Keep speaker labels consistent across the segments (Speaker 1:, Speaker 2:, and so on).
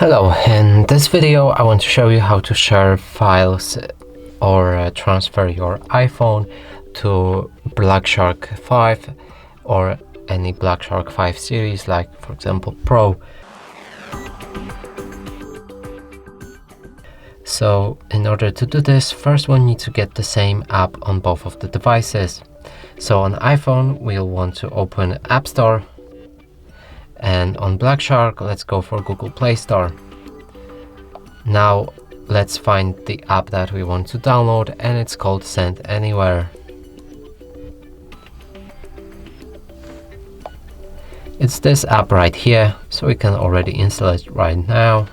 Speaker 1: Hello, in this video I want to show you how to share files or transfer your iPhone to Black Shark 5 or any Black Shark 5 series, like for example Pro. So in order to do this, first we need to get the same app on both of the devices. So on iPhone we'll want to open App Store, and on Black Shark let's go for Google Play Store. Now let's find the app that we want to download, and it's called Send Anywhere. It's this app right here, so we can already install it right now.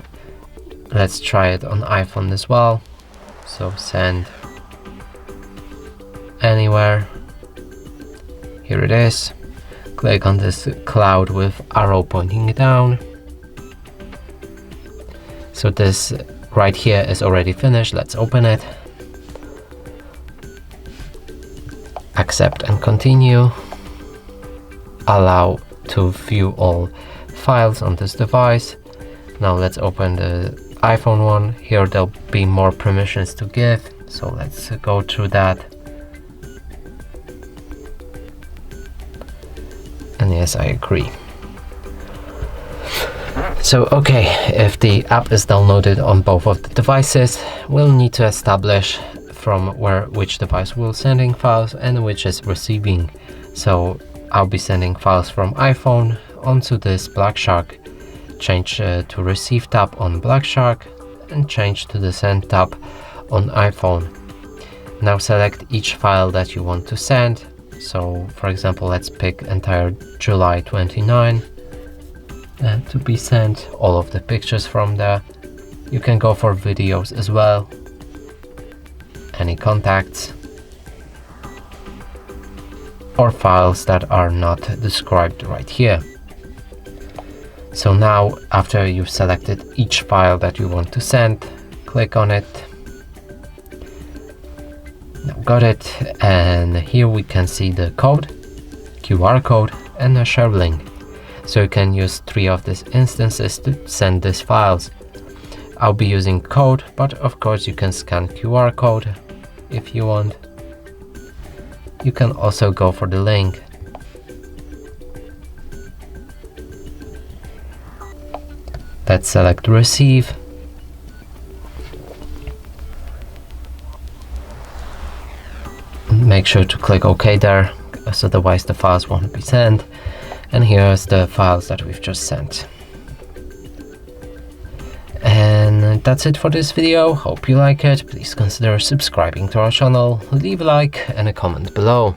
Speaker 1: Let's try it on iPhone as well. So Send Anywhere. Here it is. Click on this cloud with arrow pointing down. So this right here is already finished. Let's open it. Accept and continue. Allow to view all files on this device. Now let's open the iPhone one. Here there'll be more permissions to give, so let's go through that. And yes, I agree. So okay, if the app is downloaded on both of the devices, we'll need to establish from which device will sending files and which is receiving. So I'll be sending files from iPhone onto this Black Shark. Change to Receive tab on Black Shark and change to the Send tab on iPhone. Now select each file that you want to send. So for example, let's pick entire July 29 to be sent, all of the pictures from there. You can go for videos as well, any contacts, or files that are not described right here. So now, after you've selected each file that you want to send, click on it. Now got it, and here we can see the code, QR code, and a share link. So you can use 3 of these instances to send these files. I'll be using code, but of course you can scan QR code if you want. You can also go for the link. Let's select Receive. Make sure to click OK there, so otherwise the files won't be sent. And here's the files that we've just sent. And that's it for this video. Hope you like it. Please consider subscribing to our channel, leave a like and a comment below.